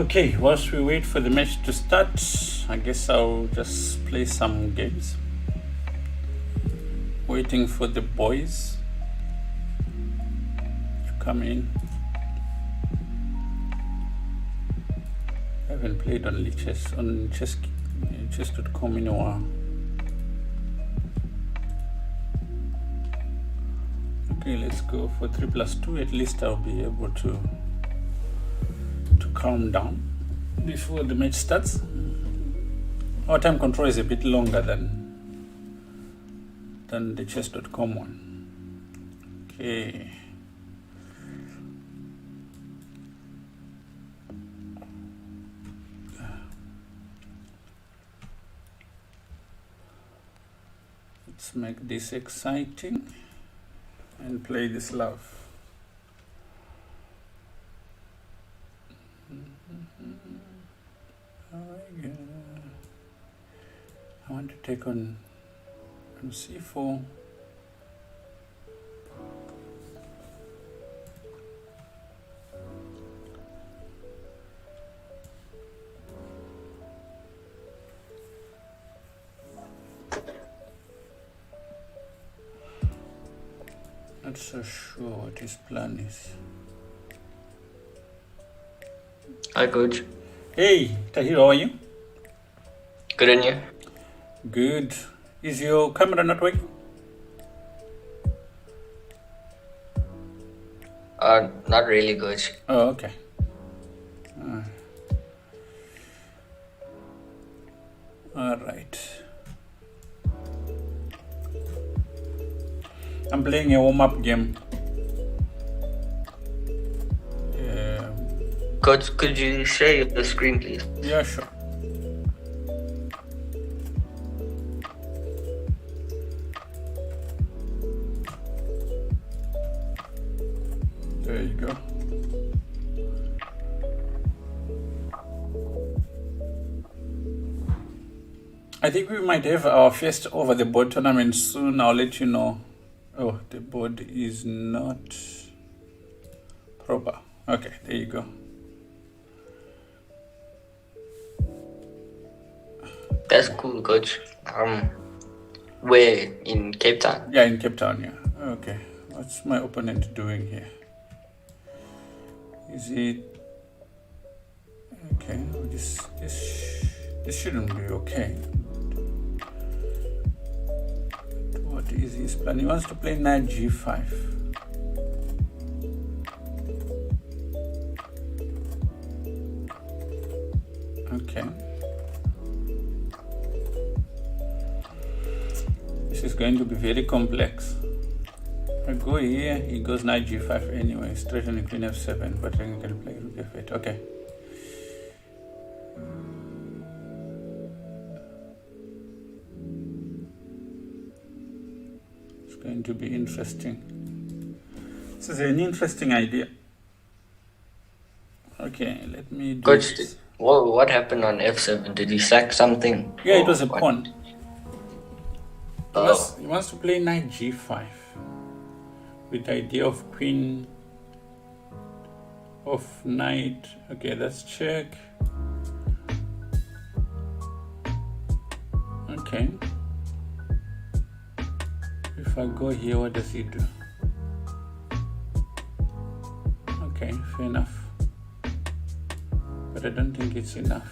Okay, whilst we wait for the match to start, I guess I'll just play some games. Waiting for the boys to come in. I haven't played on chess.com in a while. Okay, let's go for 3+2. At least I'll be able to calm down before the match starts. Our time control is a bit longer than the chess.com one. Okay. Let's make this exciting and play this love. I want to take on c4. Not so sure what his plan is. Hi, Coach. Hey, Tahir, how are you? Good, and you? Good. Is your camera not working? Not really, Coach. Oh, okay. All right. I'm playing a warm-up game. Coach, could you share the screen, please? Yeah, sure. There you go. I think we might have our first over the board tournament soon. I'll let you know. Oh, the board is not proper. Okay, there you go. That's cool, Coach. Where? In Cape Town? Yeah, in Cape Town, yeah. Okay. What's my opponent doing here? Is it... Okay, this shouldn't be okay. What is his plan? He wants to play knight g5. Okay. This is going to be very complex. I go here, he goes knight g5 anyway, straight on the queen f7, but I can play rook f8. Okay. It's going to be interesting. This is an interesting idea. Okay, let me do Coach, this. what happened on f7? Did he sack something? Yeah, it was a What? pawn. He wants to play knight g5 with the idea of queen of knight. Okay, that's check. Okay. If I go here, what does he do? Okay, fair enough. But I don't think it's enough.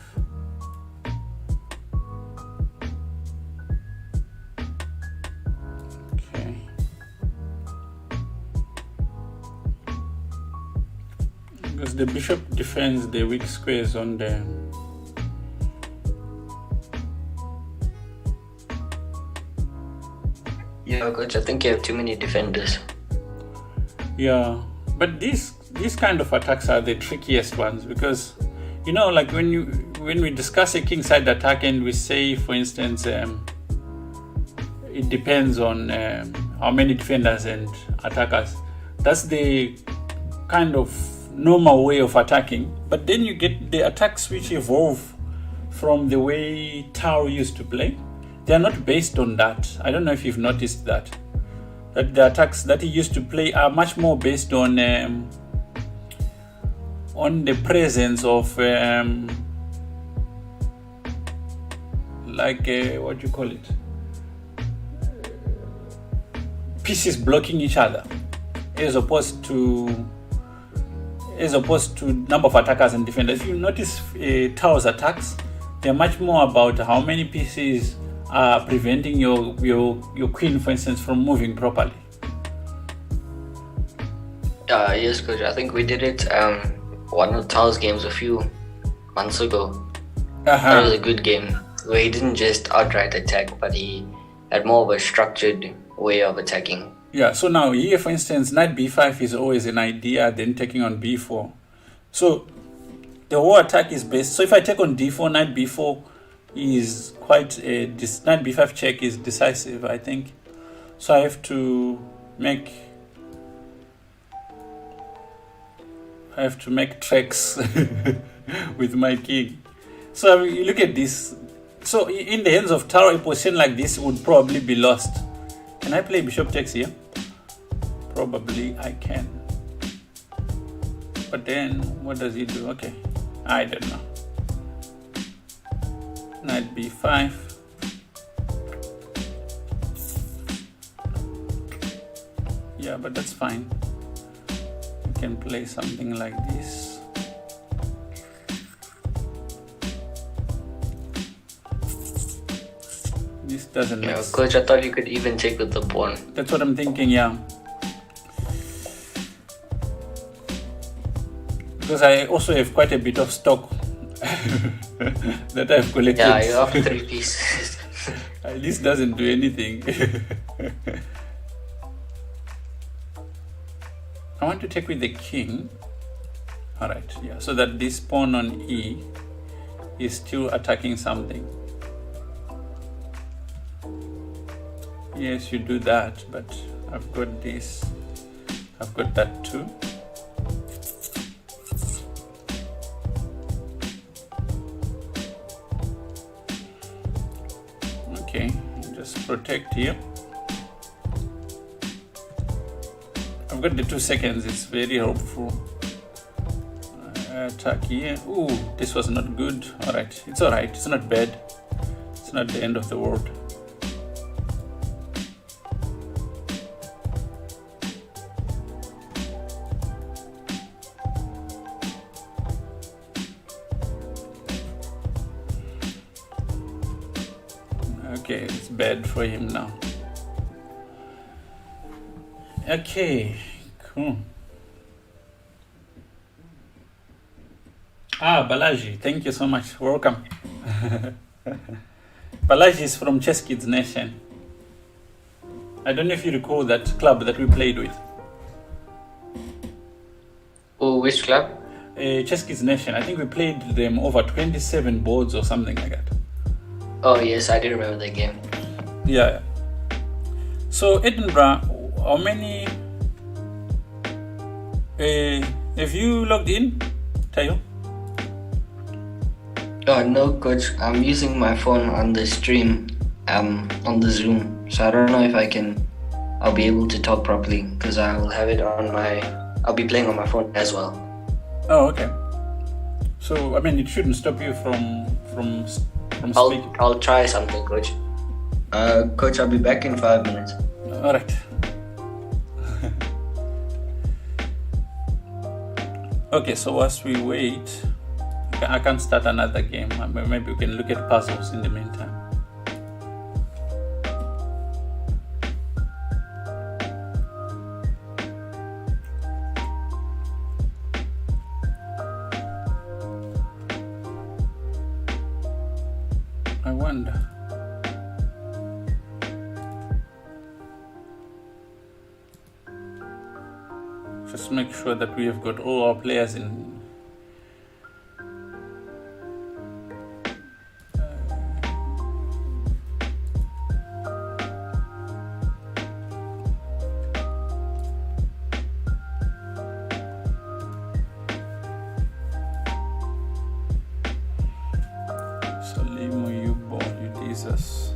Because the bishop defends the weak squares on the... Yeah, Coach, I think you have too many defenders. Yeah, but these kind of attacks are the trickiest ones because, you know, like when we discuss a kingside attack and we say, for instance, it depends on how many defenders and attackers. That's the kind of normal way of attacking, but then you get the attacks which evolve from the way Tao used to play. They are not based on that. I don't know if you've noticed that the attacks that he used to play are much more based on on the presence of what do you call it? Pieces blocking each other, as opposed to number of attackers and defenders. If you notice Tao's attacks, they're much more about how many pieces are preventing your queen, for instance, from moving properly. Yes, coach. I think we did it one of Tao's games a few months ago. That was a good game where he didn't just outright attack, but he had more of a structured way of attacking. Yeah, so now here, for instance, knight b5 is always an idea, then taking on b4. So the whole attack is based. So if I take on d4, knight b4 is quite this knight b5 check is decisive, I think. So I have to make tracks with my king. So you look at this. So in the hands of Taro, a position like this would probably be lost. Can I play bishop takes here? Probably I can. But then what does he do? Okay, I don't know. Knight b5. Yeah, but that's fine. You can play something like this. This doesn't make sense. Coach, I thought you could even take with the pawn. That's what I'm thinking, yeah. Because I also have quite a bit of stock that I've collected. Yeah, you have 3 pieces. This doesn't do anything. I want to take with the king. Alright, yeah, so that this pawn on E is still attacking something. Yes, you do that, but I've got this. I've got that too. Okay, just protect here. I've got the 2 seconds, it's very helpful. Attack here. Ooh, this was not good. Alright, it's alright, it's not bad. It's not the end of the world. Okay, it's bad for him now. Okay, cool. Balaji, thank you so much. Welcome. Balaji is from Chess Kids Nation. I don't know if you recall that club that we played with. Oh, which club? Chess Kids Nation. I think we played them over 27 boards or something like that. Oh yes, I do remember the game. Yeah. So Edinburgh, how many? Have you logged in, Tayo? Oh no, coach. I'm using my phone on the stream, on the Zoom. So I don't know if I'll be able to talk properly because I'll have it on I'll be playing on my phone as well. Oh, okay. So I mean, it shouldn't stop you from speaking. I'll try something, coach. Coach, I'll be back in 5 minutes. All right. Okay, so whilst we wait, I can start another game. Maybe we can look at puzzles in the meantime. I wonder. Just make sure that we have got all our players in. Salimo, you boy, you Jesus.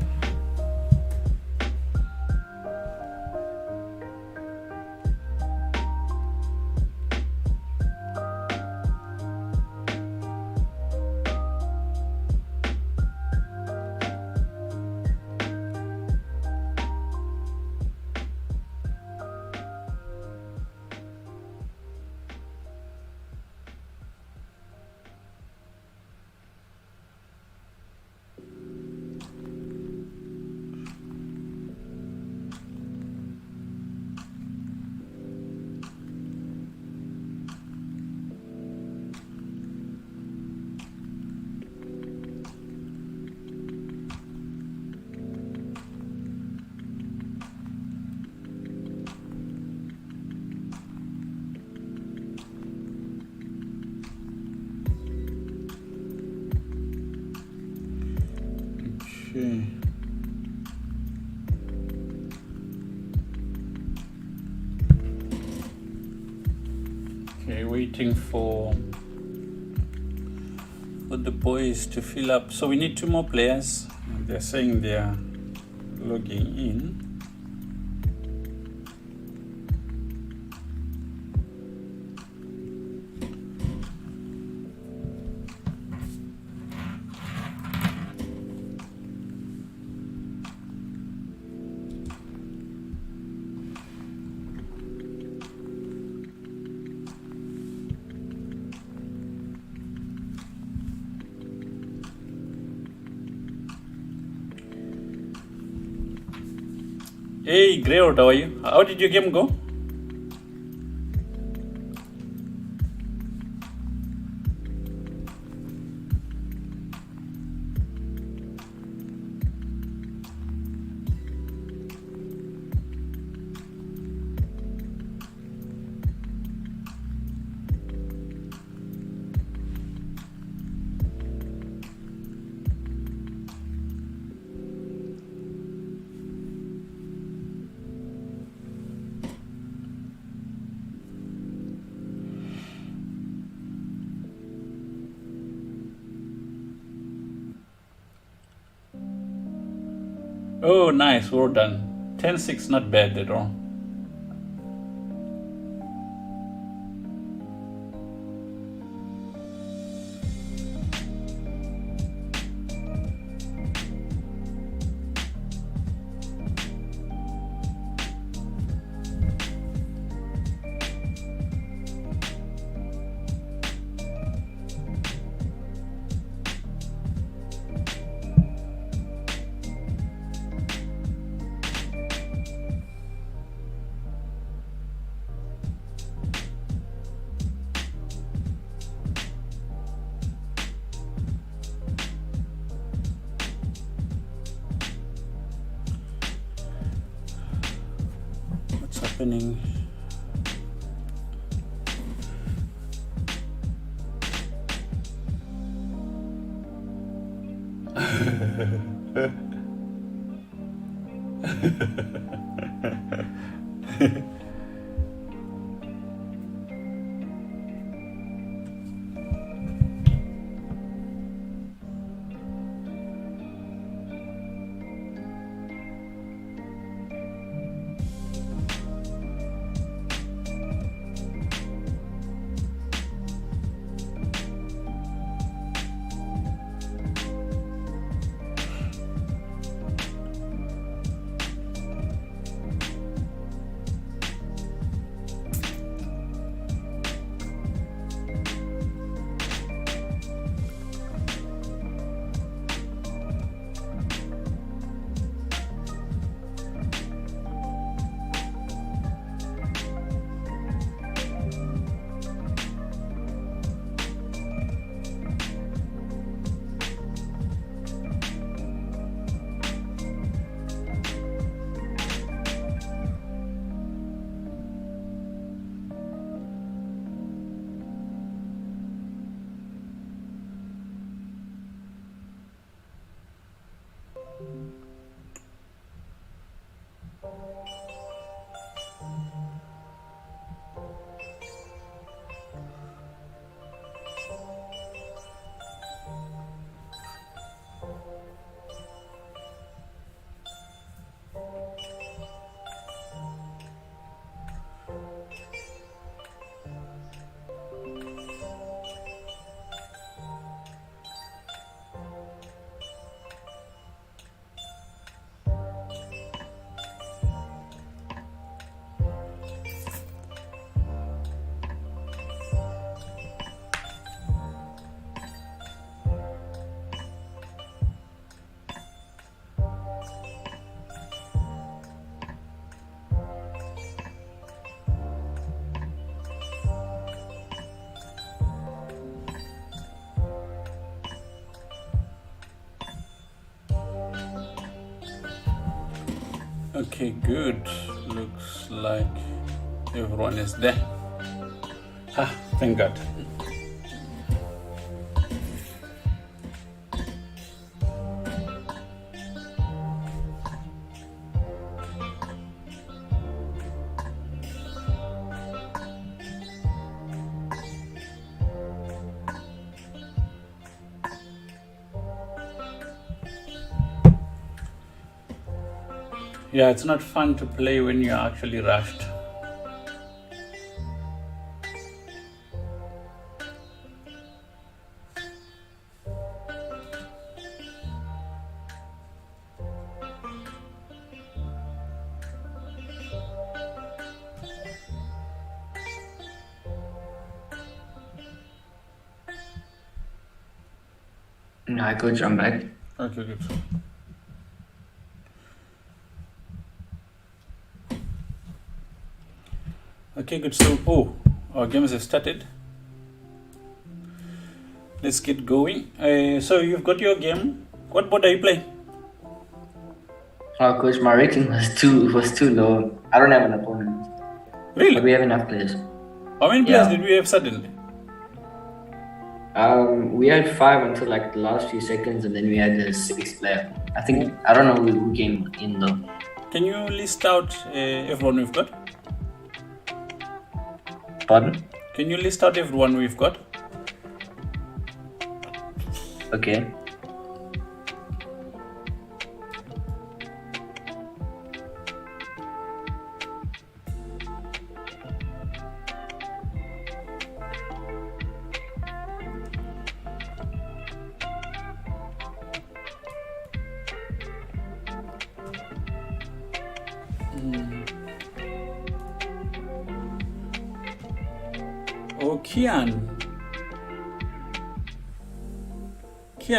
we're waiting for the boys to fill up. So we need 2 more players. They're saying they're logging in. Hey, Greywood, how are you? How did your game go? Oh, nice. Well done. 10-6, not bad at all. What's happening? Okay, good. Looks like everyone is there. Thank God. Yeah, it's not fun to play when you're actually rushed. Hi, Coach. I'm back. Okay, good. Okay, good. So, our games have started. Let's get going. So you've got your game. What board are you playing? Coach, my rating was too low. I don't have an opponent. Really? But we have enough players. How many players did we have suddenly? We had 5 until like the last few seconds, and then we had the 6th player. I don't know who came in though. Can you list out everyone we've got? Pardon? Can you list out everyone we've got? Okay. Oh, Kian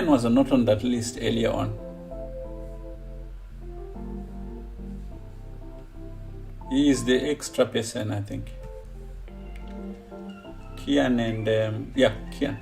was not on that list earlier on. He is the extra person, I think. Kian and Kian.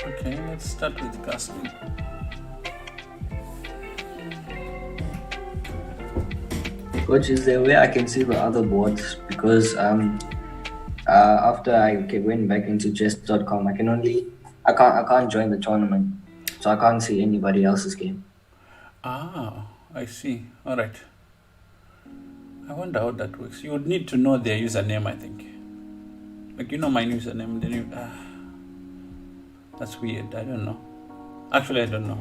Okay, let's start with casting. Coach, is there a way I can see the other boards? Because after I went back into chess.com, I can't join the tournament, so I can't see anybody else's game. Ah, I see. All right. I wonder how that works. You would need to know their username, I think. Like, you know my username, then you... that's weird. I don't know. Actually, I don't know.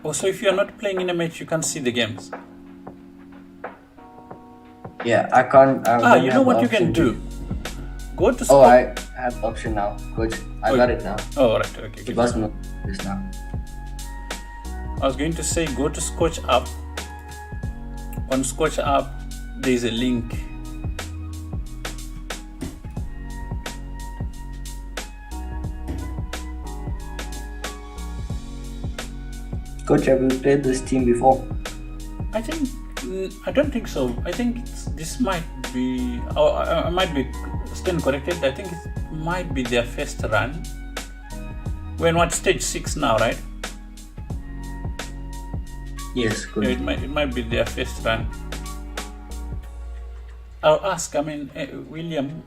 Also, if you're not playing in a match, you can't see the games. Yeah, I can't. You know what you can do? Go to... Oh, I have the option now, Coach. I got it now. Oh, right. Okay. You must know this now. I was going to say, go to Scotch App. On Scotch App, there is a link. Coach, have you played this team before? I don't think so. I think this might be... I might be stand corrected. I think it might be their first run. We're in what, stage 6 now, right? Yes, good. It might be their first run. I'll ask, William,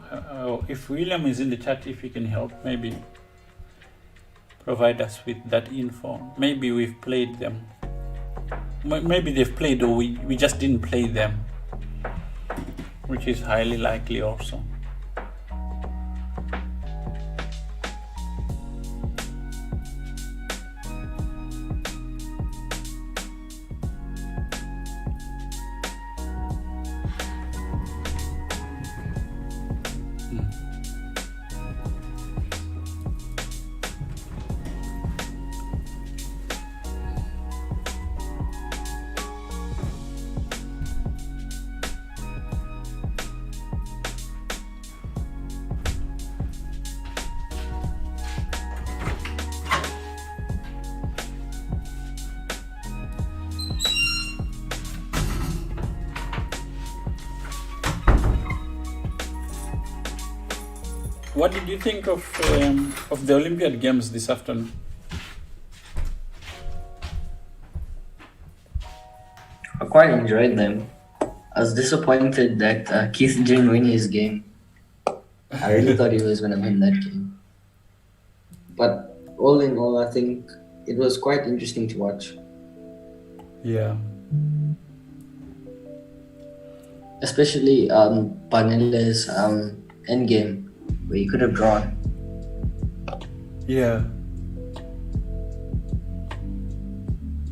if William is in the chat, if he can help, maybe provide us with that info. Maybe we've played them. Maybe they've played, or we just didn't play them, which is highly likely also. What did you think of the Olympiad Games this afternoon? I quite enjoyed them. I was disappointed that Keith didn't win his game. I really thought he was going to win that game. But all in all, I think it was quite interesting to watch. Yeah. Especially Panilla's end game, where he could have drawn. Yeah.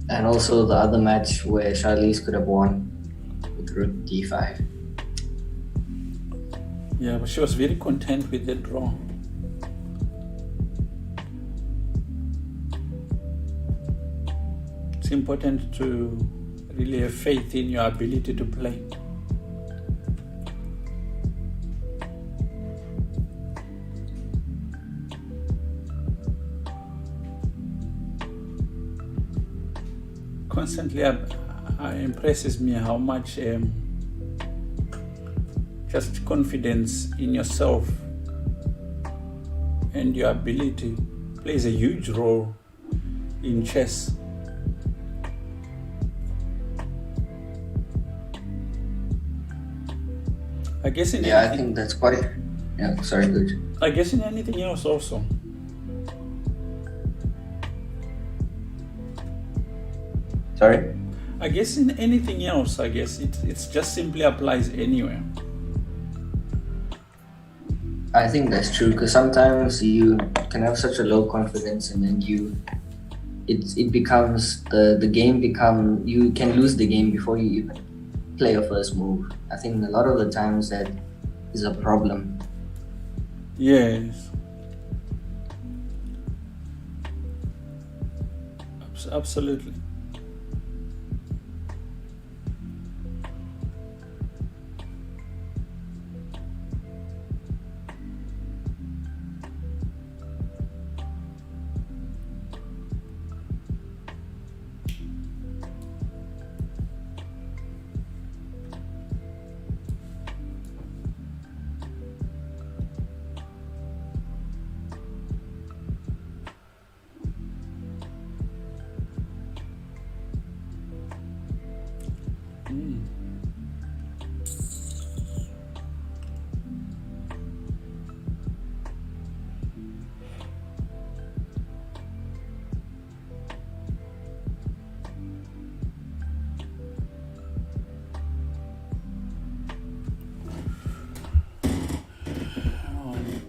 And also the other match where Charlize could have won with rook d5. Yeah, but she was very content with the draw. It's important to really have faith in your ability to play. Constantly impresses me how much just confidence in yourself and your ability plays a huge role in chess. I guess in I think that's quite. Yeah, sorry, good. I guess in anything else also. Sorry? I guess in anything else, it just simply applies anywhere. I think that's true, because sometimes you can have such a low confidence and then it becomes the game you can lose the game before you even play your first move. I think a lot of the times that is a problem. Yes. Absolutely.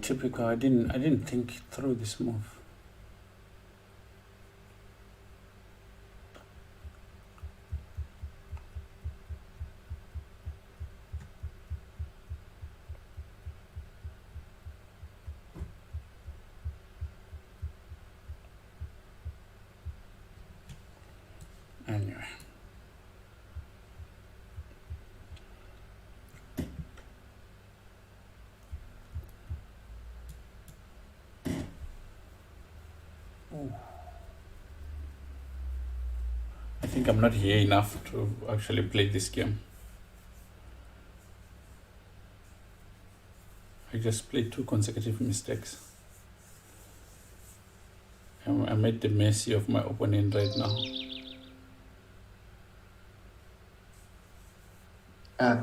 Typical. I didn't think through this move. Anyway. I think I'm not here enough to actually play this game. I just played 2 consecutive mistakes. I'm at the mercy of my opponent right now.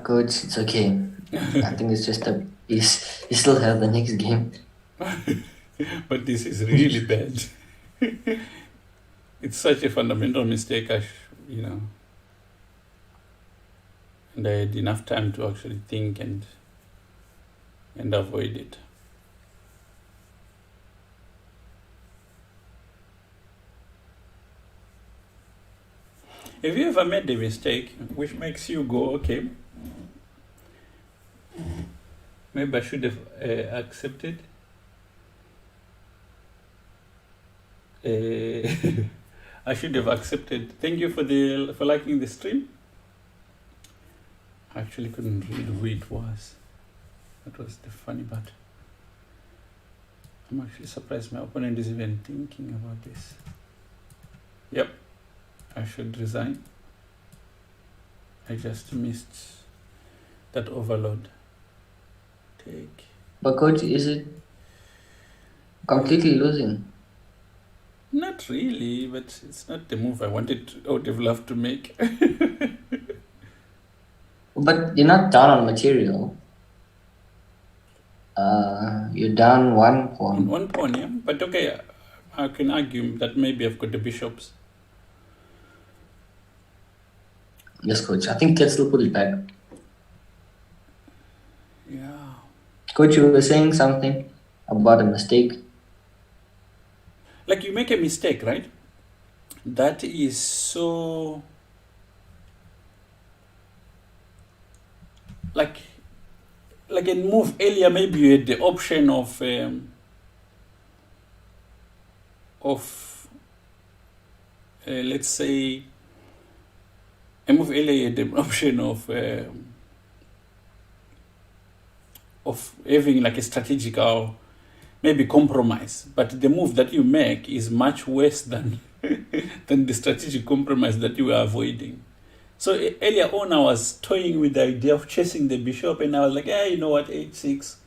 Coach, it's okay. I think it's just you still have the next game. But this is really bad. It's such a fundamental mistake, and I had enough time to actually think and avoid it. Have you ever made a mistake which makes you go, okay, maybe I should have accepted? I should have accepted. Thank you for liking the stream. I actually couldn't read who it was. That was the funny part. I'm actually surprised my opponent is even thinking about this. Yep, I should resign. I just missed that overload. Take. But coach, is it Completely losing. Not really, but it's not the move I would have loved to make. But you're not down on material. You're down one In pawn. one pawn, yeah. But okay, I can argue that maybe I've got the bishops. Yes, coach. I think you can still put it back. Yeah. Coach, you were saying something about a mistake. Like you make a mistake, right? That is so. Like in move earlier, maybe you had the option of let's say a move earlier, you had the option of having like a strategical maybe compromise, but the move that you make is much worse than than the strategic compromise that you were avoiding. So earlier on, I was toying with the idea of chasing the bishop, and I was like, you know what, h6,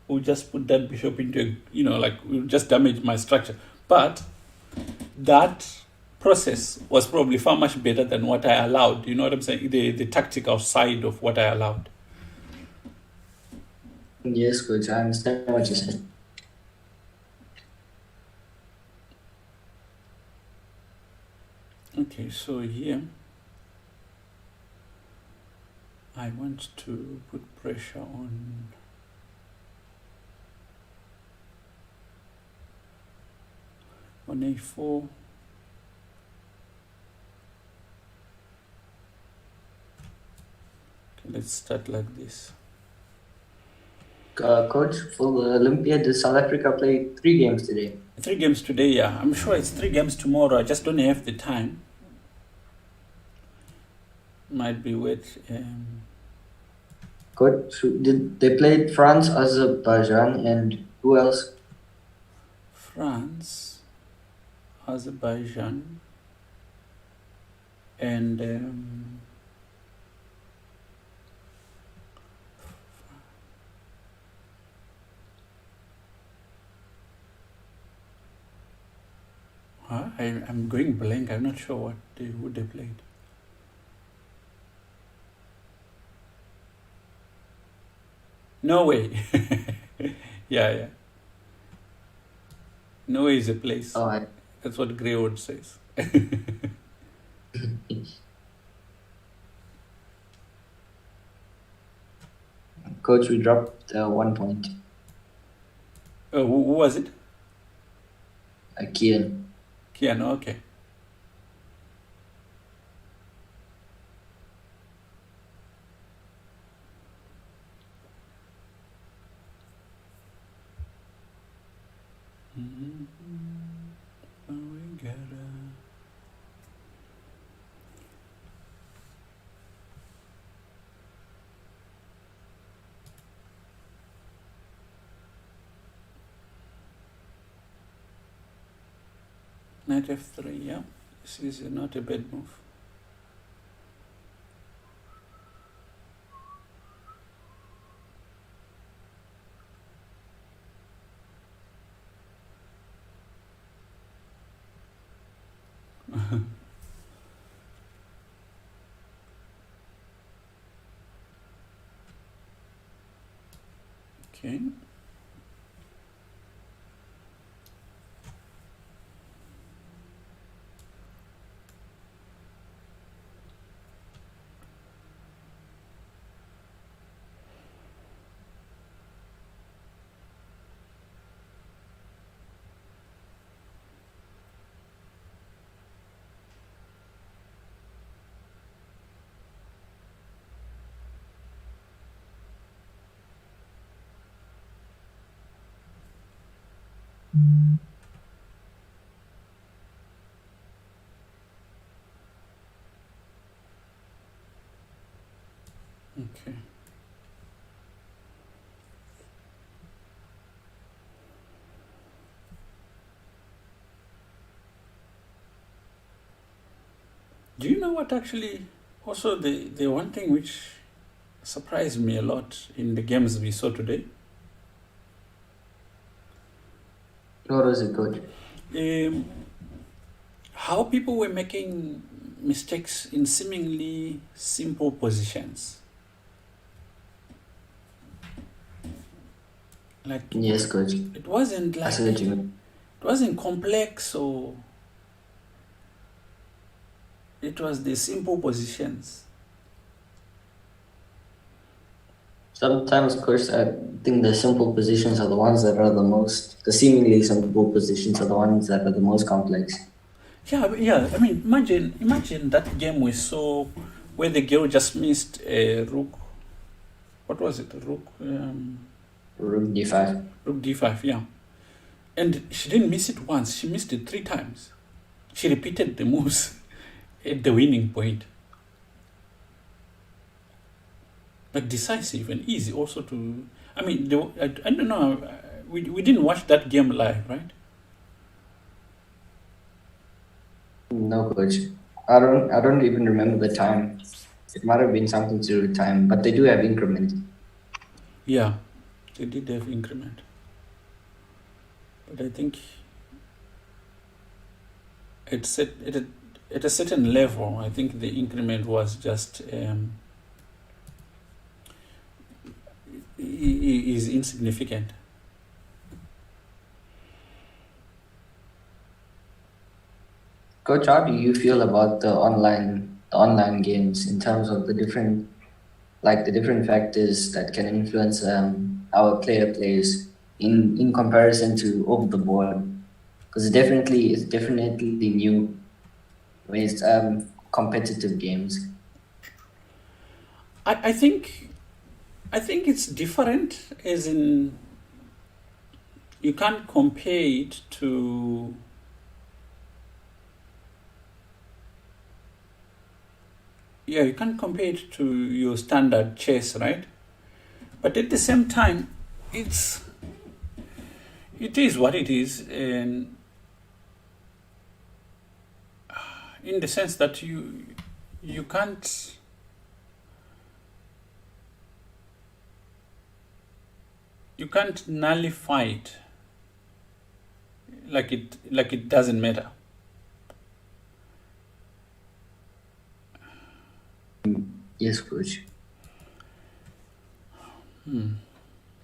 we'll just put that bishop into we'll just damage my structure. But that process was probably far much better than what I allowed. You know what I'm saying? The tactical side of what I allowed. Yes, coach. I understand what you said. Okay, so here I want to put pressure on a4. Okay, let's start like this. Coach, for the Olympiad, does South Africa play 3 games today? 3 games today, yeah. I'm sure it's 3 games tomorrow. I just don't have the time. Might be with. Coach, did they played France, Azerbaijan, and who else? France, Azerbaijan, and I'm going blank. I'm not sure who they played. Norway. yeah. Norway is a place. Oh, That's what Greywood says. Coach, we dropped 1 point. Who was it? Kian. Kian, okay. Knight f3, yeah. This is not a bad move. Okay. Okay. Do you know what actually, also the one thing which surprised me a lot in the games we saw today? What was it, coach? Um, how people were making mistakes in seemingly simple positions. Like Yes, coach. it wasn't I like see what you mean. it wasn't complex, or it was the simple positions. Sometimes, coach, I think the simple positions are the ones that are the seemingly simple positions are the ones that are the most complex. Yeah. I mean, imagine that game we saw where the girl just missed a rook. What was it? Rook. Rook d5. Rook d5. Yeah, and she didn't miss it once. She missed it 3 times. She repeated the moves at the winning point. But decisive and easy also to. I mean, I don't know. We didn't watch that game live, right? No, coach. I don't even remember the time. It might have been something to do with time, but they do have increment. Yeah, they did have increment. But I think at a certain level, I think the increment was just is insignificant. Coach, how do you feel about the online games in terms of the different factors that can influence how a player plays in comparison to over the board? Because it's definitely new when it's competitive games. I think it's different, as in you can't compare it to you can't compare it to your standard chess, right? But at the same time, it is what it is, and in the sense that you can't nullify it, like it doesn't matter. Yes, coach. I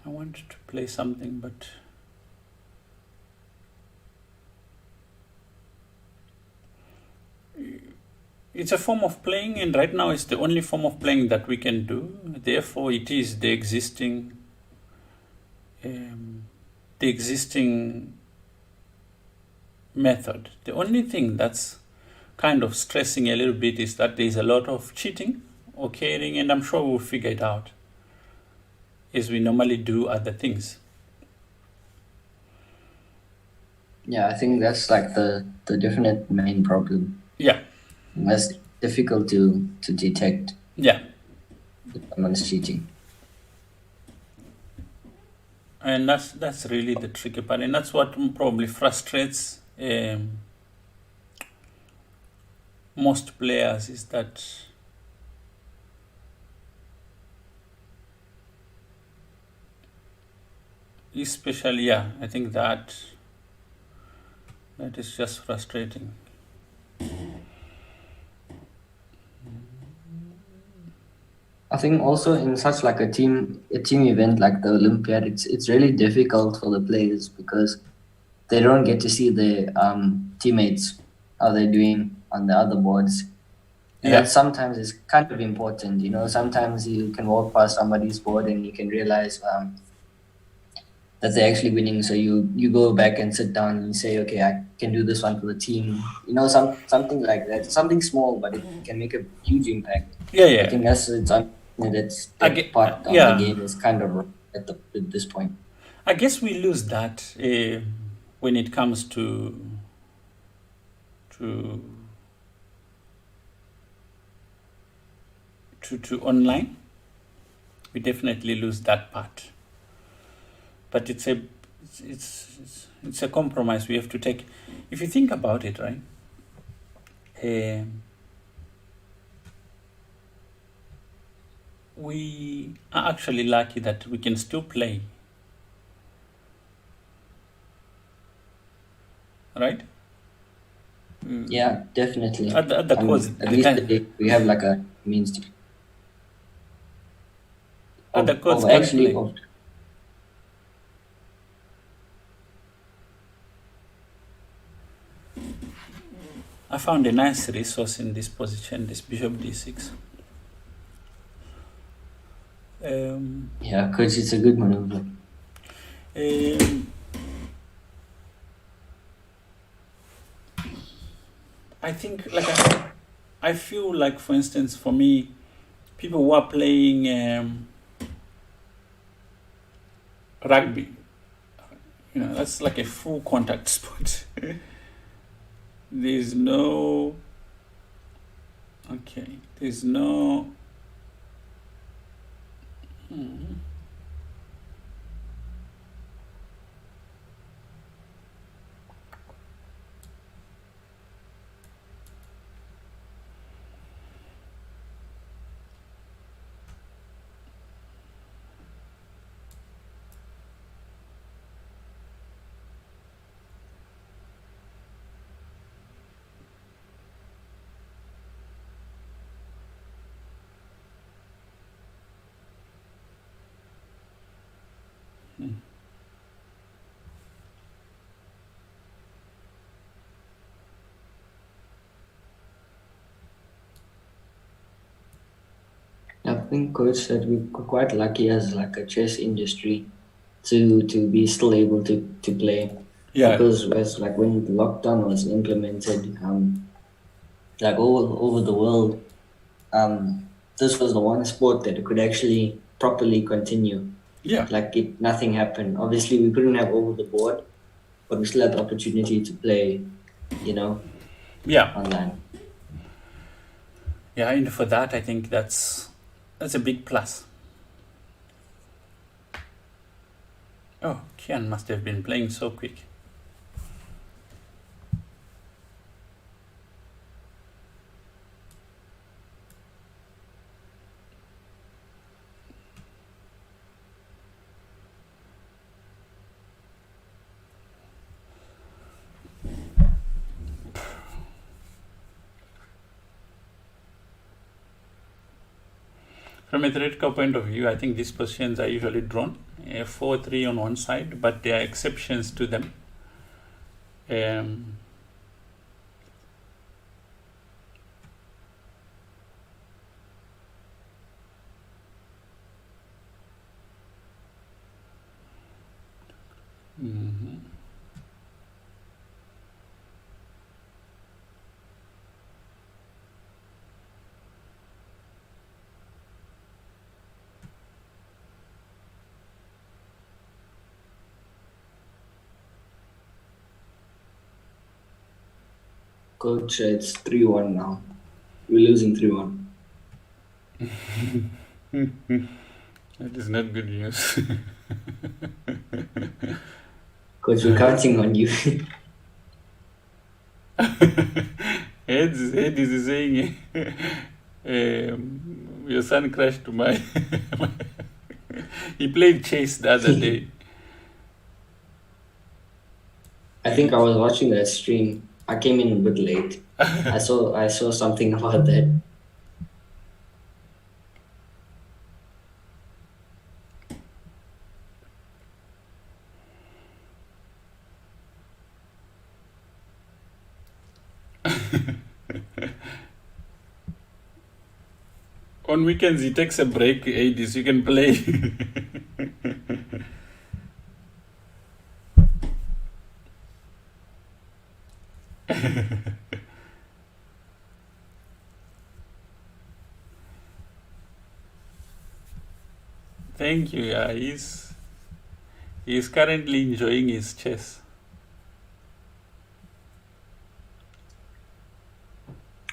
wanted to play something, but it's a form of playing, and right now it's the only form of playing that we can do. Therefore, it is the existing method. The only thing that's kind of stressing a little bit is that there's a lot of cheating occurring, and I'm sure we'll figure it out as we normally do other things. Yeah, I think that's like the definite main problem. Yeah. That's difficult to detect Yeah. if someone's cheating. And that's really the tricky part, and that's what probably frustrates most players, is that especially, I think that is just frustrating. I think also in such like a team event like the Olympiad, it's really difficult for the players because they don't get to see their teammates how they're doing on the other boards. And that sometimes is kind of important, sometimes you can walk past somebody's board and you can realize that they're actually winning. So you go back and sit down and you say, okay, I can do this one for the team. Something like that. Something small, but it can make a huge impact. I think that part of the game is kind of at this point. I guess we lose that when it comes to online. We definitely lose that part. But it's a compromise we have to take. If you think about it, right? We are actually lucky that we can still play right? Yeah, definitely. At the I course, mean, at they least can. we have like a means to. At the courts can Actually, play. I found a nice resource in this position, this bishop d6. Yeah, coach, it's a good maneuver. Um, I think, like I feel like, for instance, for me, people who are playing rugby, that's like a full contact sport. There's no, okay, there's no, I think, coach, that we're quite lucky as like a chess industry to be still able to play, yeah, because as like when lockdown was implemented, like all over the world, this was the one sport that could actually properly continue. yeah, Like nothing happened. Obviously, we couldn't have over the board, but we still had the opportunity to play, yeah, online. yeah. And for that, I think that's a big plus. Oh, Kian must have been playing so quick. From a theoretical point of view, I think these positions are usually drawn 4-3 on one side, but there are exceptions to them. Um, mhm. Coach, it's 3-1 now. We're losing 3-1. That is not good news. Coach, we're counting on you. Head is saying, your son crashed my. He played chase the other day. I think I was watching that stream. I came in a bit late. I saw something about that. On weekends, he takes a break, Ages. You can play. Thank you. Yeah, he's currently enjoying his chess.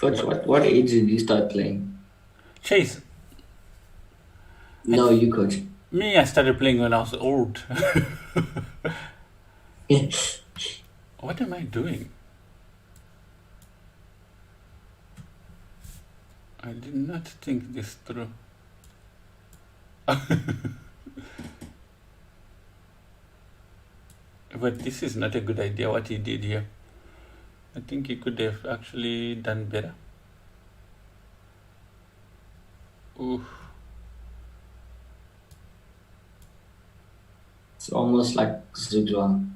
Coach, what age did you start playing? Chase. No, you, coach. Me, I started playing when I was old. What am I doing? I did not think this through. But this is not a good idea what he did here. I think he could have actually done better. Ooh. It's almost like Zugzwang.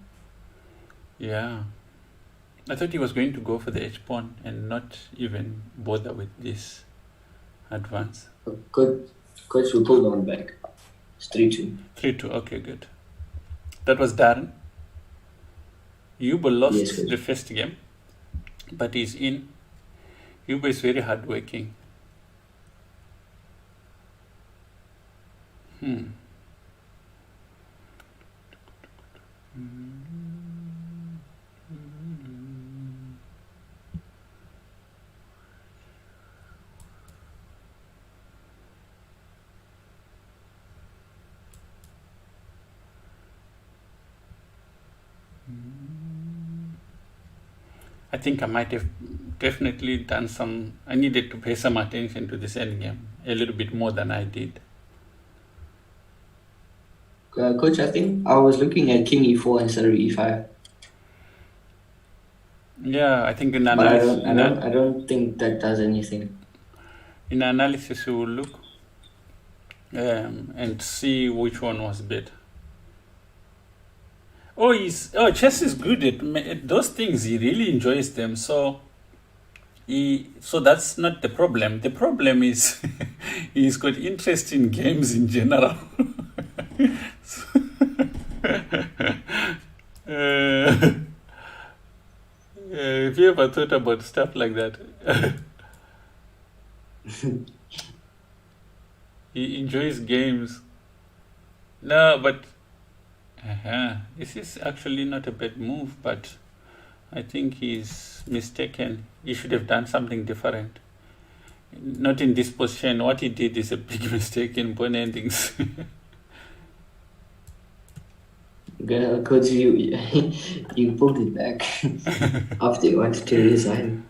Yeah. I thought he was going to go for the H pawn and not even bother with this advance. Coach, we pulled on back. It's 3-2. 3-2. Okay, good. That was Darren. Yuba lost Yes, coach. the first game, but he's in. Yuba is very hardworking. I think I might have definitely done some. I needed to pay some attention to this endgame a little bit more than I did. Coach, I think I was looking at King E4 instead of E5. Yeah, I think in But I analysis, don't think that does anything. in analysis, we will look and see which one was better. Chess is good at those things. He really enjoys them. So that's not the problem. The problem is he's got interest in games in general. Have you ever thought about stuff like that? He enjoys games. No, but this is actually not a bad move, but I think he's mistaken. He should have done something different. Not in this position. What he did is a big mistake in pawn endings. Coach, you pulled it back after you wanted to resign.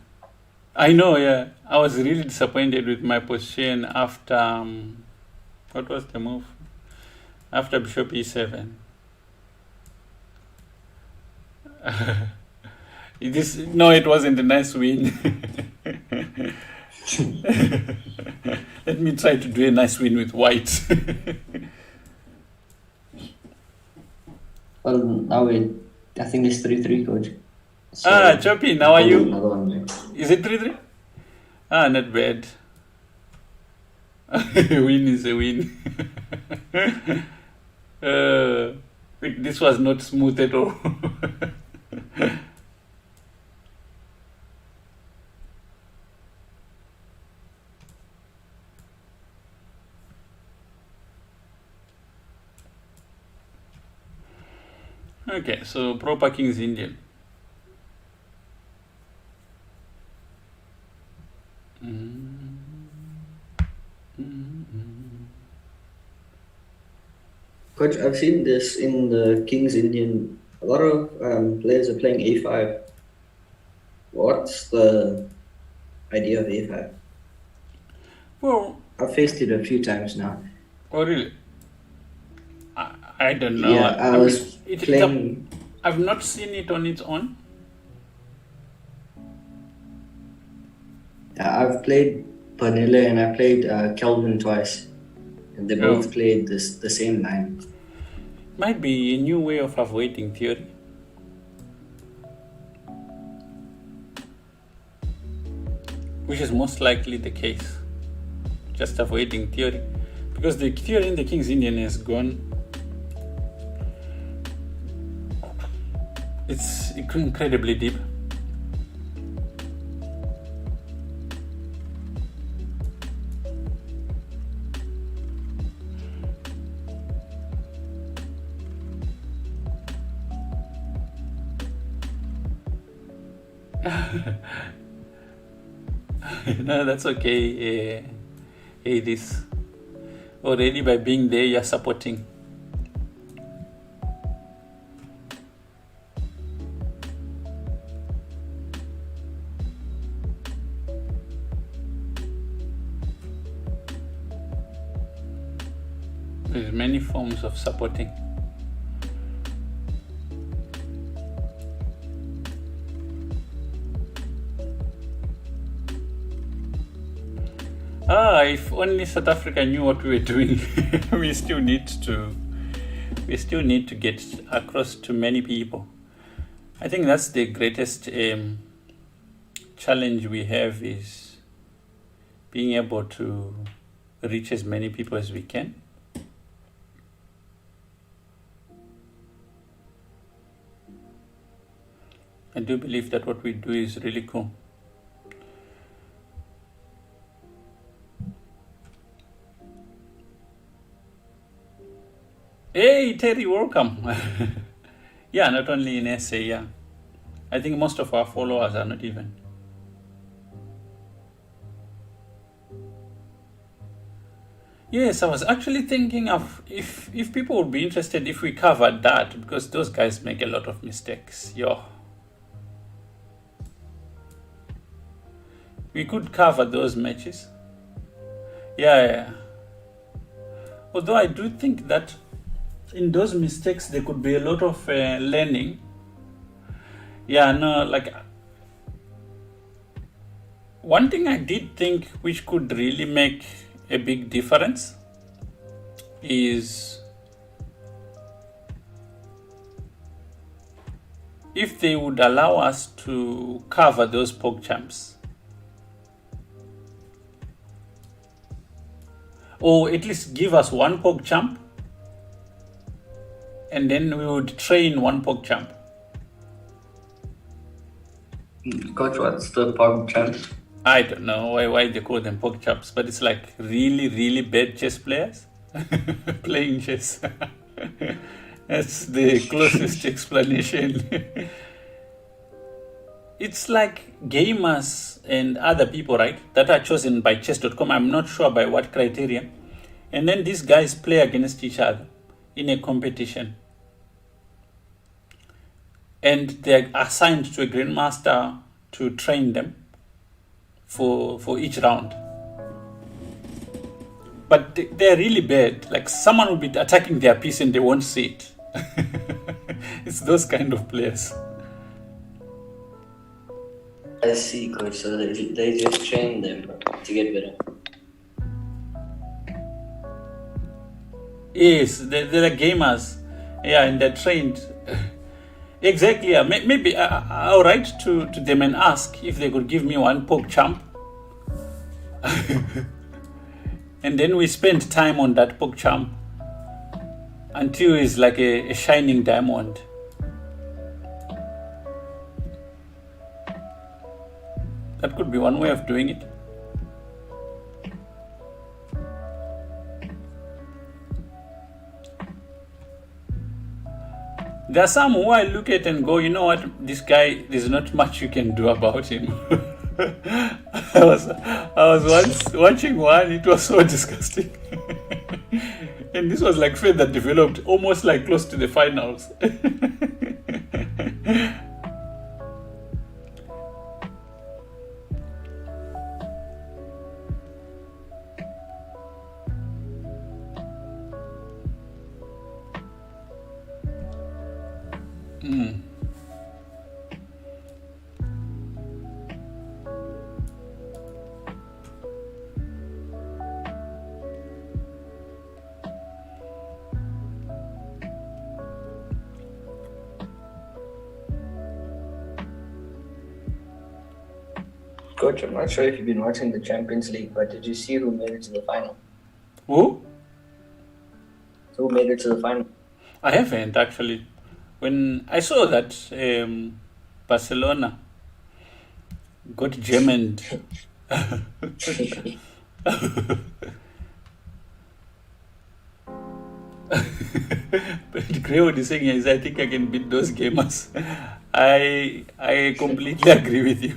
I know, yeah. I was really disappointed with my position after what was the move? After Bishop E7. It wasn't a nice win. Let me try to do a nice win with white. Well, now I think it's 3-3, coach. So Choppy, now are you? Another one. Is it 3-3? Not bad. Win is a win. This was not smooth at all. Okay, so proper King's Indian. Coach, I've seen this in the King's Indian. A lot of players are playing A5. What's the idea of A5? Well, I've faced it a few times now. Oh, really? I don't know. Yeah, I was playing. I've not seen it on its own. I've played Pernille and I played Kelvin twice, and they both played the same line. Might be a new way of avoiding theory. Which is most likely the case. Just avoiding theory. Because the theory in the King's Indian is gone. It's incredibly deep. No, that's okay. Hey, this already by being there, you're supporting. There's many forms of supporting. if only South Africa knew what we were doing. we still need to get across to many people. I think that's the greatest challenge we have, is being able to reach as many people as we can. I do believe that what we do is really cool. Hey, Terry, welcome. Yeah, not only in SA, yeah. I think most of our followers are not even. Yes, I was actually thinking of if people would be interested if we covered that, because those guys make a lot of mistakes. We could cover those matches. Yeah. Although I do think that in those mistakes there could be a lot of learning. Yeah, no, like one thing I did think which could really make a big difference is if they would allow us to cover those POG champs, or at least give us one POG champ, and then we would train one POG champ. Coach, what's the POG champ? I don't know why they call them POG champs, but it's like really, really bad chess players playing chess. That's the closest explanation. It's like gamers and other people, right, that are chosen by chess.com. I'm not sure by what criteria. And then these guys play against each other in a competition. And they're assigned to a grandmaster to train them for each round. But they're really bad. Like someone will be attacking their piece and they won't see it. It's those kind of players. I see, coach. So they just train them to get better. Yes, they're like gamers. Yeah, and they're trained. Exactly, yeah. Maybe I'll write to them and ask if they could give me one POG champ. And then we spend time on that POG champ until it's like a shining diamond. That could be one way of doing it. There are some who I look at and go, you know what, this guy, there's not much you can do about him. I was once watching one, it was so disgusting. And this was like fate that developed almost like close to the finals. Coach, I'm not sure if you've been watching the Champions League, but did you see who made it to the final? Who? Who made it to the final? I haven't actually. When I saw that Barcelona got German. But Greywood is saying, yes, I think I can beat those gamers. I completely agree with you.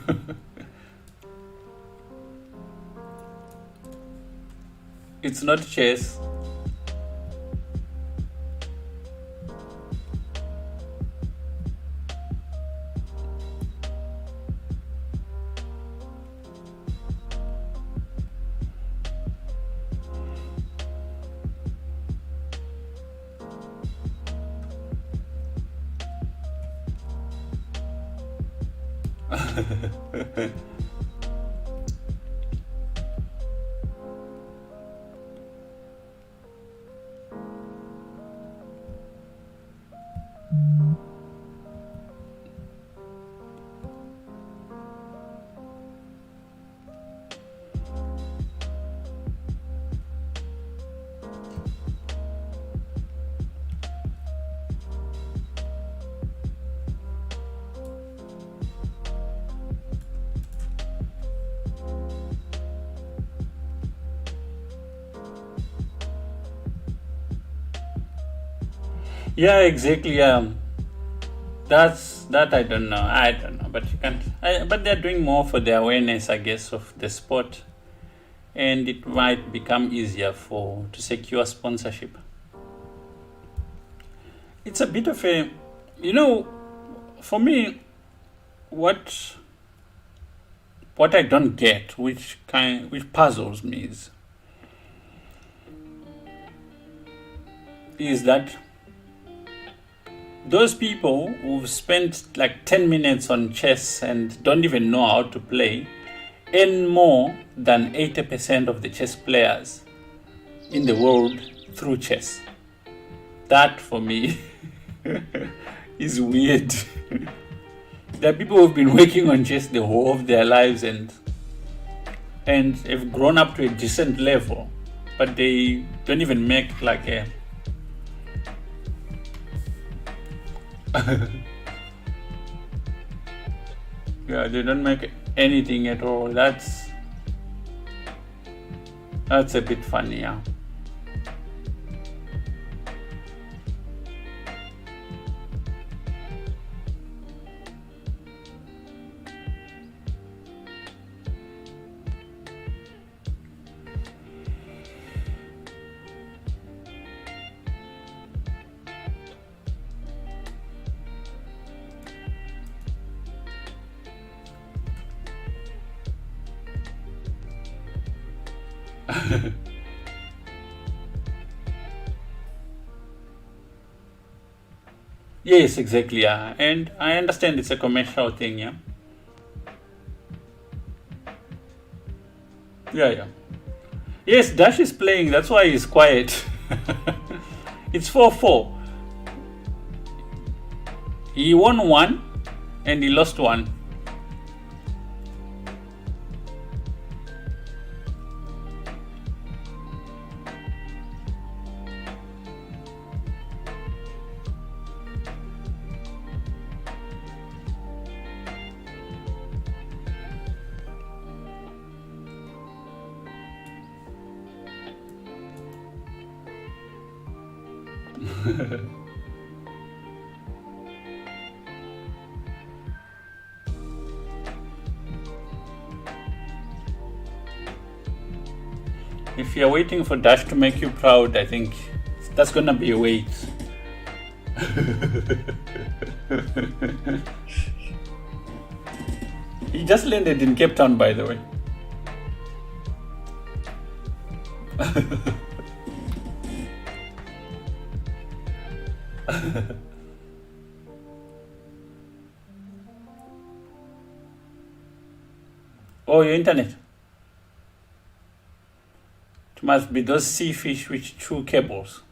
It's not chess. Yeah, exactly. That I don't know. I don't know, but you can't. But they're doing more for the awareness, I guess, of the sport, and it might become easier to secure sponsorship. It's a bit of a, for me, what I don't get, which puzzles me, is that those people who've spent like 10 minutes on chess and don't even know how to play earn more than 80% of the chess players in the world through chess. That for me is weird. There are people who've been working on chess the whole of their lives and have grown up to a decent level, but they don't even make like a yeah, they don't make anything at all. That's a bit funny, yeah. Yes, exactly, yeah. And I understand it's a commercial thing, yeah. Yeah. Yes, Dash is playing, that's why he's quiet. It's 4-4. He won one and he lost one. If you're waiting for Dash to make you proud, I think that's gonna be a wait. He just landed in Cape Town, by the way. Oh, your internet. It must be those sea fish which chew cables.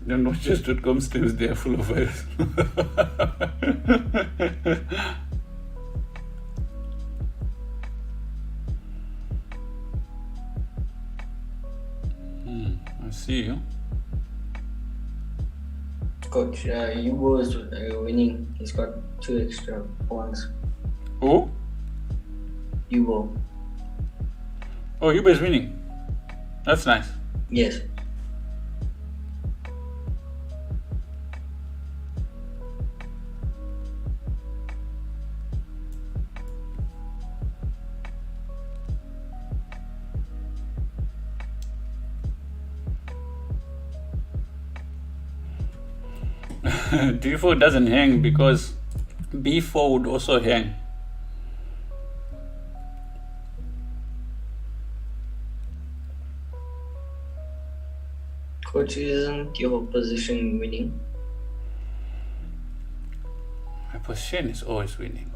Don't watch chess.com streams, they are full of virus. I see you. Coach, Hugo is winning. He's got 2 extra points. Who? Hugo. Oh, Hugo is winning. That's nice. Yes. D4 doesn't hang because B4 would also hang. Coach, isn't your position winning? My position is always winning.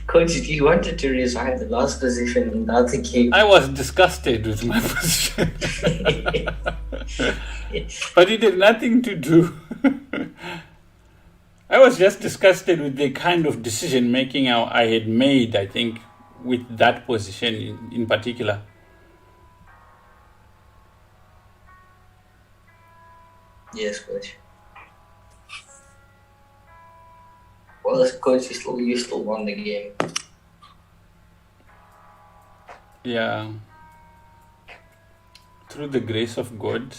Coach, you wanted to resign the last position in the other game. I was disgusted with my position. But it had nothing to do. I was just disgusted with the kind of decision making I had made, I think, with that position in particular. Yes, Coach. Well, Coach, you still won the game. Yeah. Through the grace of God.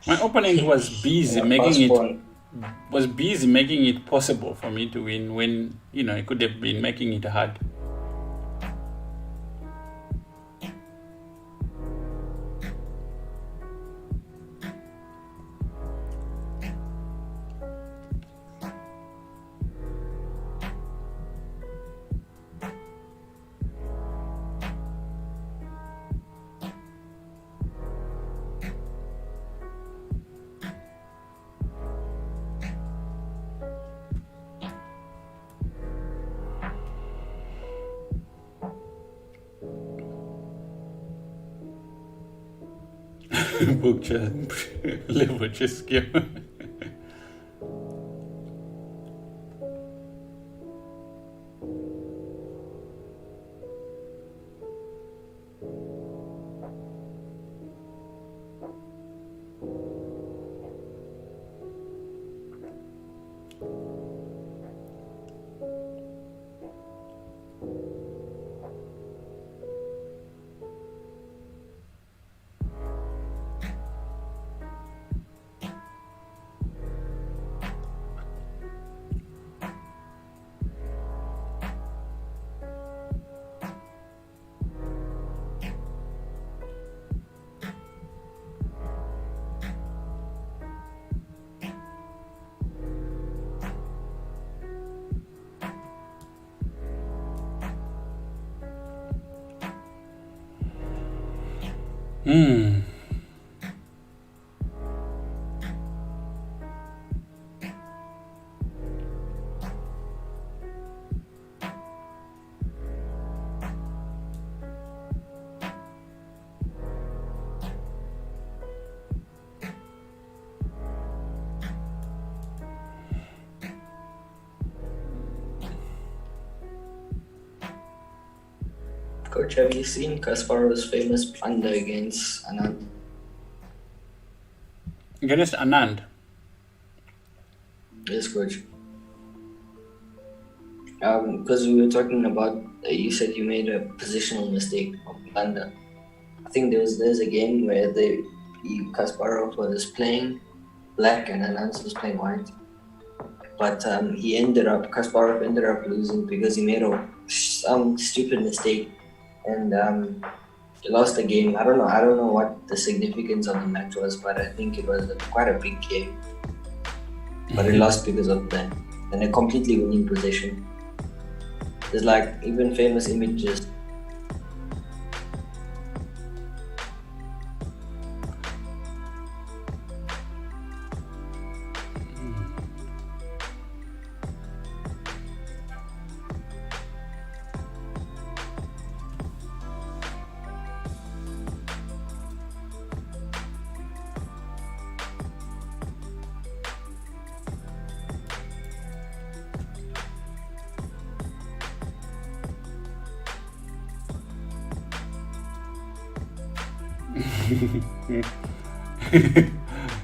My opponent was busy making it possible for me to win when, he could have been making it hard. Levo českého. Coach, have you seen Kasparov's famous blunder against Anand? Against Anand? Yes, Coach. Because we were talking about, you said you made a positional mistake of blunder. I think there's a game where Kasparov was playing black and Anand was playing white. But Kasparov ended up losing because he made some stupid mistake. And he lost the game. I don't know what the significance of the match was, but I think it was quite a big game. But he lost because of that. And a completely winning position. There's even famous images.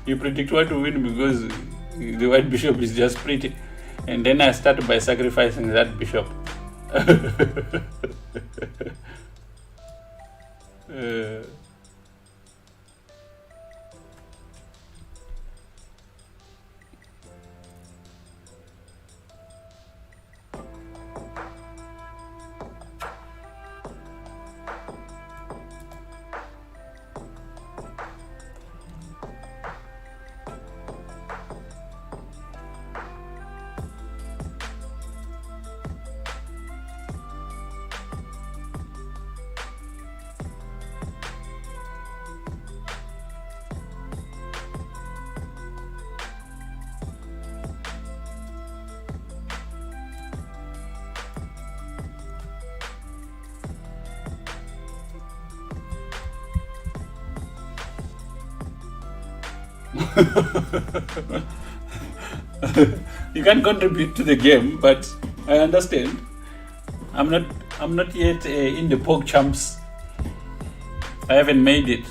You predict what to win because the white bishop is just pretty, and then I start by sacrificing that bishop. You can contribute to the game, but I understand. I'm not yet in the pork champs. I haven't made it.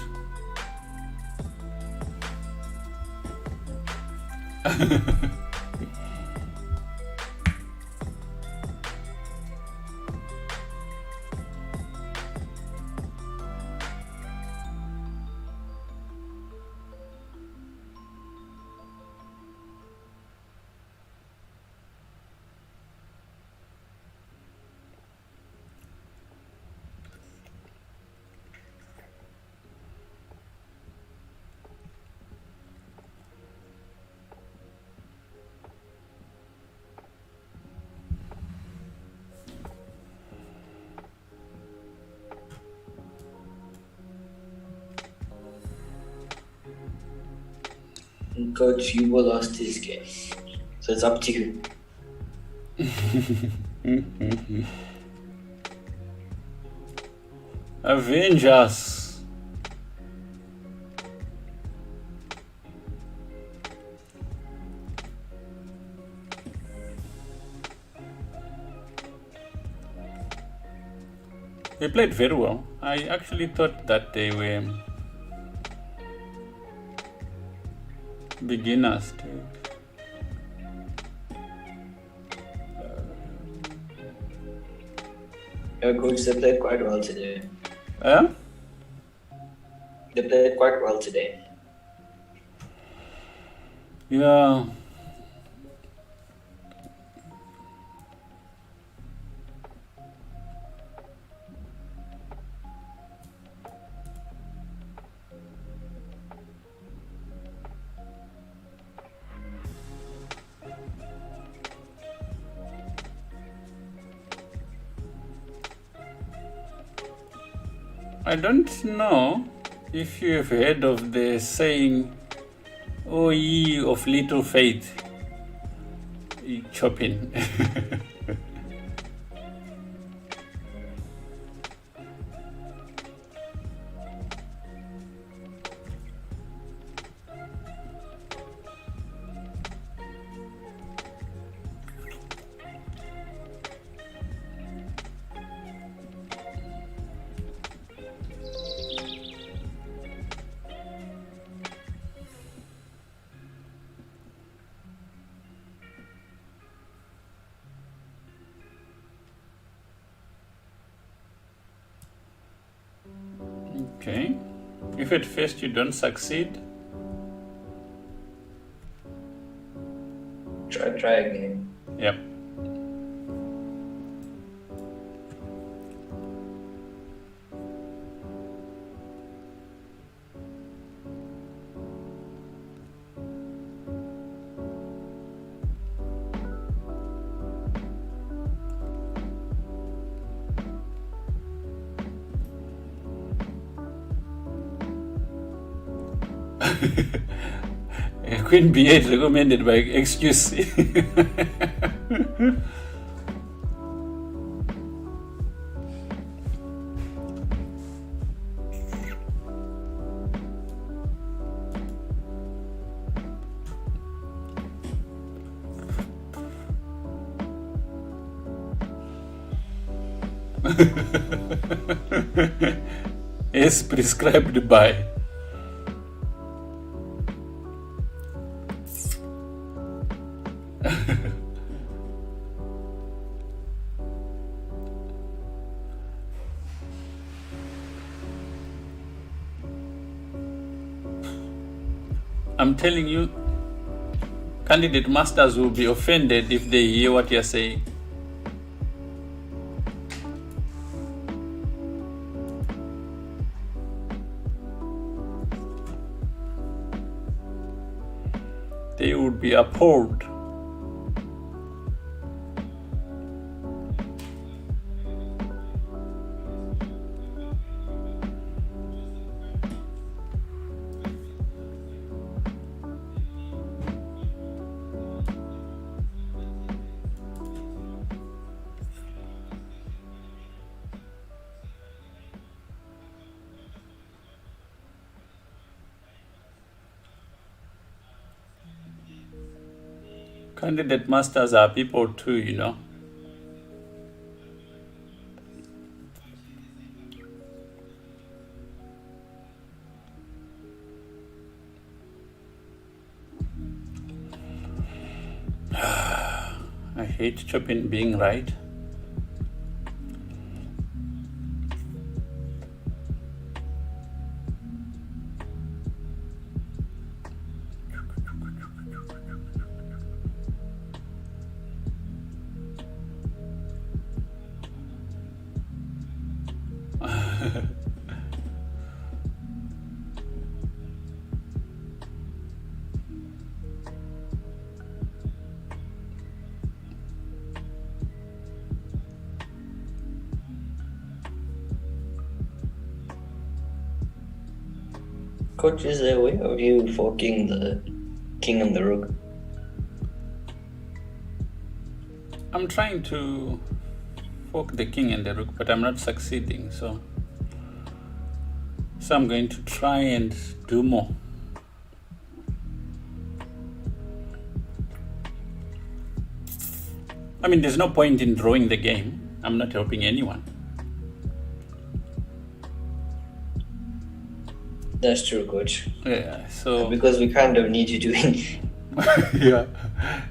Coach, you will lost this game, so it's up to you. Avenge us. They played very well. I actually thought that they were beginners too. Yeah, coach, they played quite well today. Yeah? They played quite well today. Yeah. I don't know if you have heard of the saying, "O ye of little faith," chopping. Okay. If at first you don't succeed, Try again. yep. Queen B8 recommended by excuse. As prescribed by. I'm telling you, candidate masters will be offended if they hear what you're saying. They would be appalled. Candidate masters are people too, you know. I hate Chopin being right. Coach, is there a way of you forking the king and the rook? I'm trying to fork the king and the rook, but I'm not succeeding, so I'm going to try and do more. I mean, there's no point in drawing the game. I'm not helping anyone. That's true, Coach. Yeah, so... Because we kind of need you to win. Yeah,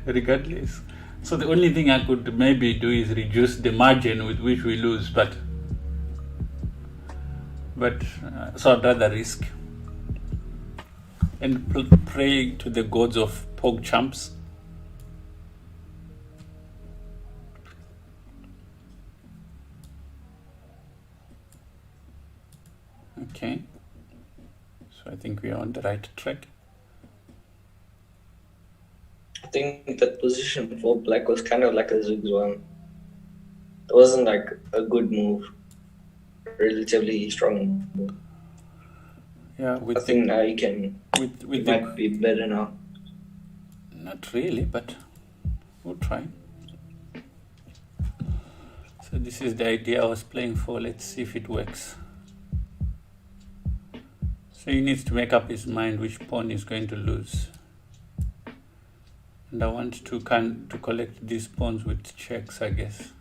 regardless. So the only thing I could maybe do is reduce the margin with which we lose, but so I'd rather risk and pray to the gods of pog champs. Okay, so I think we are on the right track. I think that position for black was kind of like a Zug's one. It wasn't like a good move, relatively strong move. Yeah, I think now you can. It might be better now. Not really, but we'll try. So this is the idea I was playing for. Let's see if it works. So he needs to make up his mind which pawn he's going to lose. And I want to collect these pawns with checks, I guess.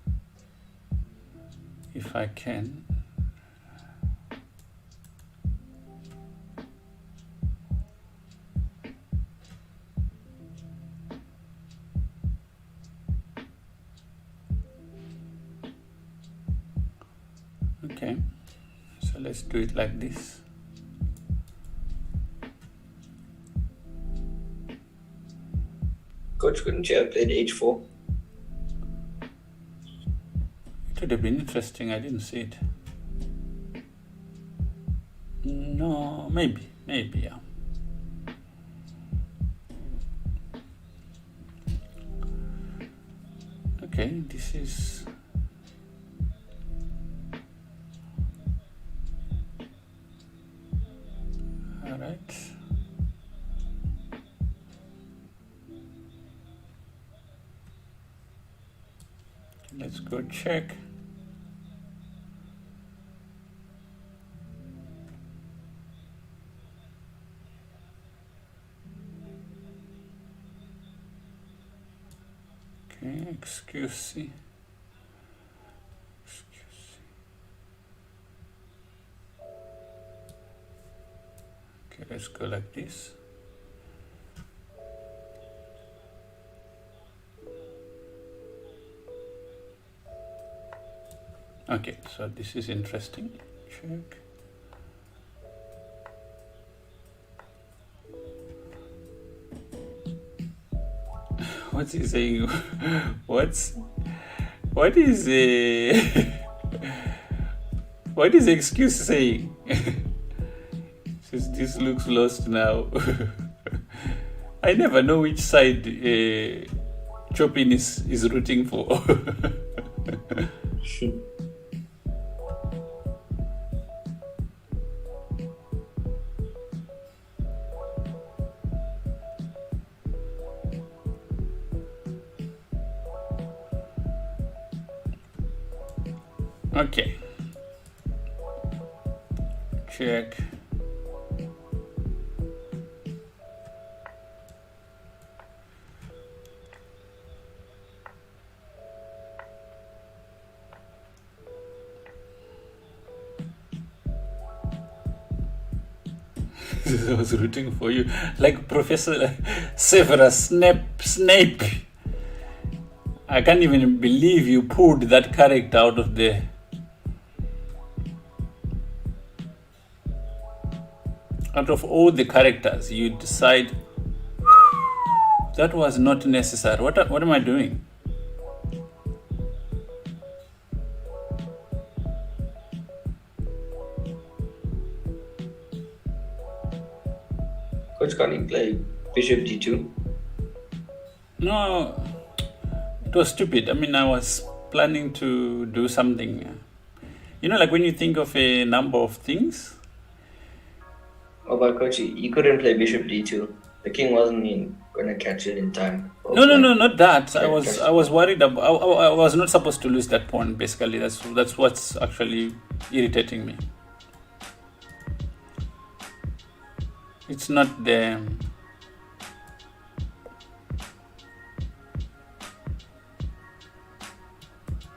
If I can. Okay, so let's do it like this. Coach, couldn't you have played h4? It would have been interesting. I didn't see it. No, maybe, yeah. Okay, this is... all right. Let's go check. Okay, excuse me. Okay, let's go like this. Okay, so this is interesting. Check. What's he saying? What is what is the excuse saying? Says this looks lost now. I never know which side Chopin is rooting for. Okay. Check. I was rooting for you, like Professor Severus Snape. I can't even believe you pulled that character out of the. Out of all the characters, you decide that was not necessary. What am I doing? Coach, can't he play Bishop D2? No, it was stupid. I mean, I was planning to do something. Like when you think of a number of things. Oh, but Coach, you couldn't play Bishop D2. The king wasn't going to catch it in time. No, not that. I was worried about. I was not supposed to lose that pawn. Basically, that's what's actually irritating me. It's not the.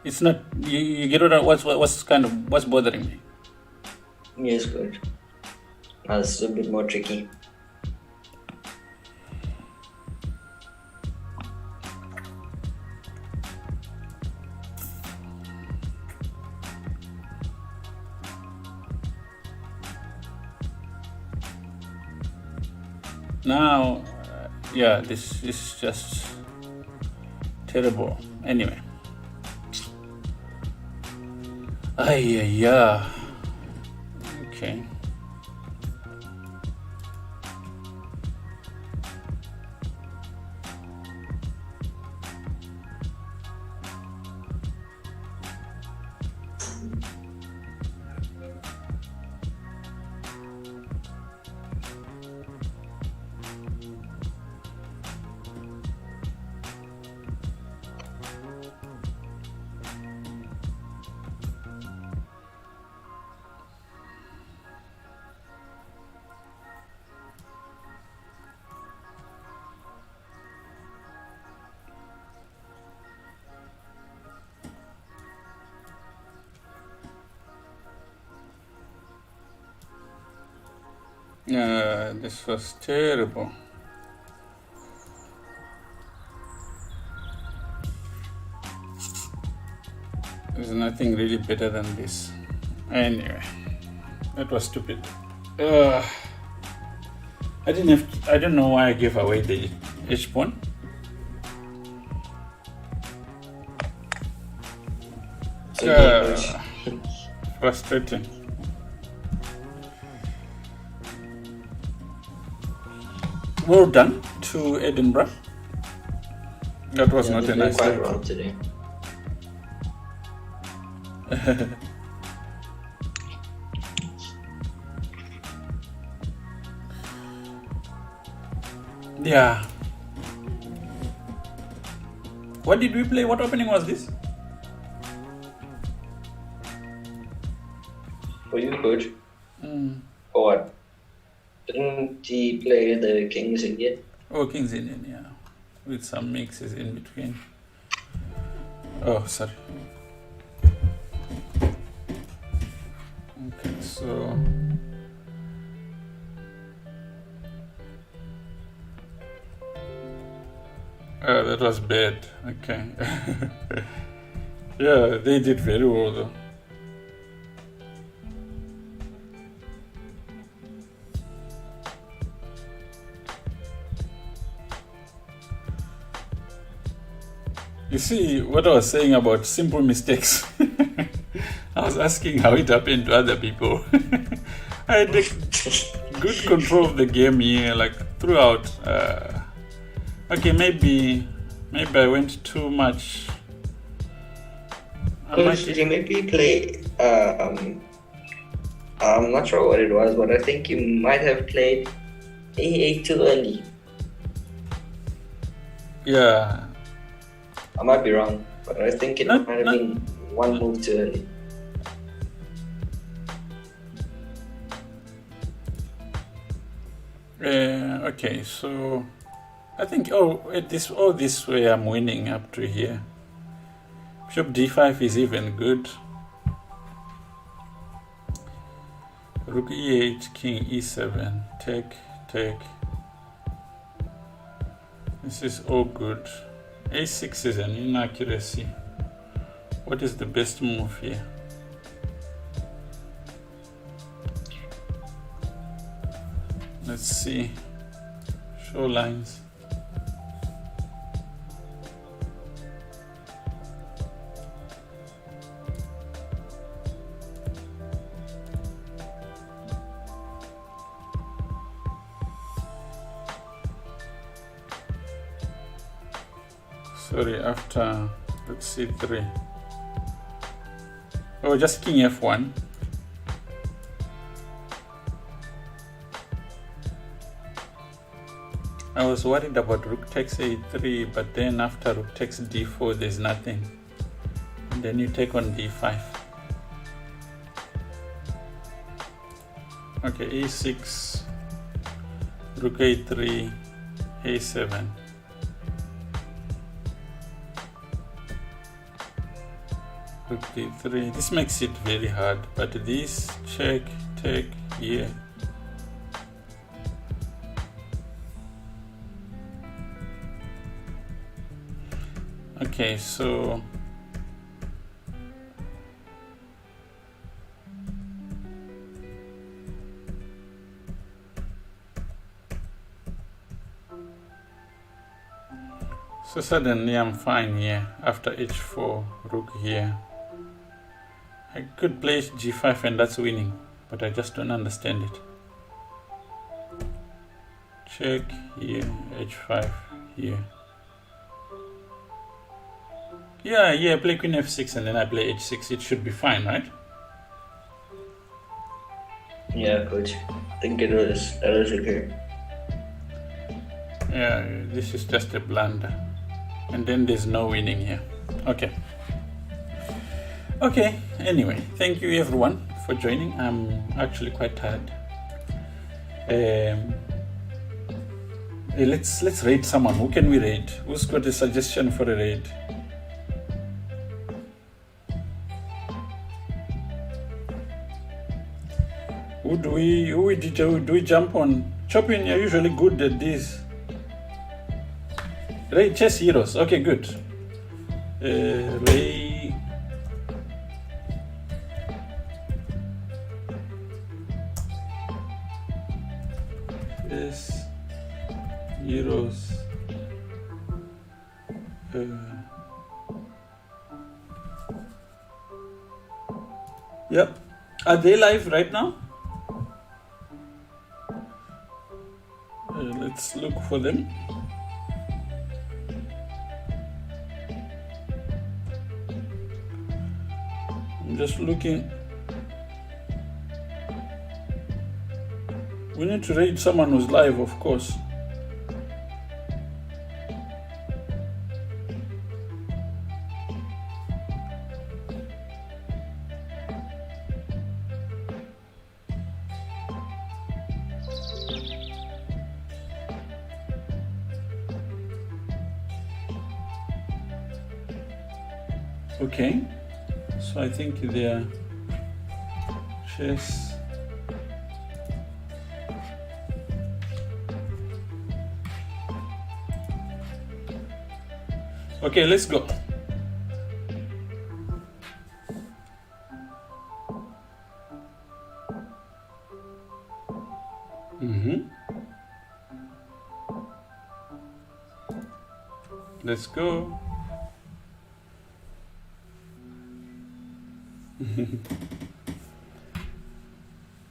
It's not. You get what's bothering me. Yes, Coach. That's a bit more tricky. Now, this is just terrible. Anyway. Yeah. Okay. This was terrible. There's nothing really better than this. Anyway, that was stupid. I don't know why I gave away the H pawn. Frustrating. Well done to Edinburgh. That was not a nice quite well today. Yeah. What did we play? What opening was this? For you, Coach? Or what? Didn't he play the King's Indian? Oh, King's Indian, yeah. With some mixes in between. Oh, sorry. Okay, so... Oh, that was bad. Okay. Yeah, they did very well though. You see what I was saying about simple mistakes? I was asking how it happened to other people. I had good control of the game here, like throughout. Okay, maybe I went too much. Did you maybe play? I'm not sure what it was, but I think you might have played A8 too early. Yeah. I might be wrong, but I think it might have been one move too early. Okay, so I think this way I'm winning up to here. Bishop d5 is even good. Rook e8, king e7, take. This is all good. a6 is an inaccuracy. What is the best move here? Let's see. Show lines. Sorry, after, let's see, 3. Oh, just king f1. I was worried about rook takes a3, but then after rook takes d4, there's nothing. And then you take on d5. Okay, a6, rook a3, a7. Rook d3. This makes it very hard, but this check, take here. Okay, so suddenly I'm fine here after h4, rook here. I could play g5 and that's winning, but I just don't understand it. Check here, h5 here. Yeah, play queen f6 and then I play h6. It should be fine, right? Yeah, coach. I think it was okay. Yeah, this is just a blunder. And then there's no winning here. Okay, anyway, thank you everyone for joining. I'm actually quite tired. Let's raid someone. Who can we raid? Who's got a suggestion for a raid? Who do we jump on? Chopin, you're usually good at this. Ray chess heroes. Okay, good. Ray. Chess heroes. Yep. Are they live right now? Let's look for them. I'm just looking. We need to raid someone who's live, of course. Okay, so I think they're chess. Okay, let's go. Let's go.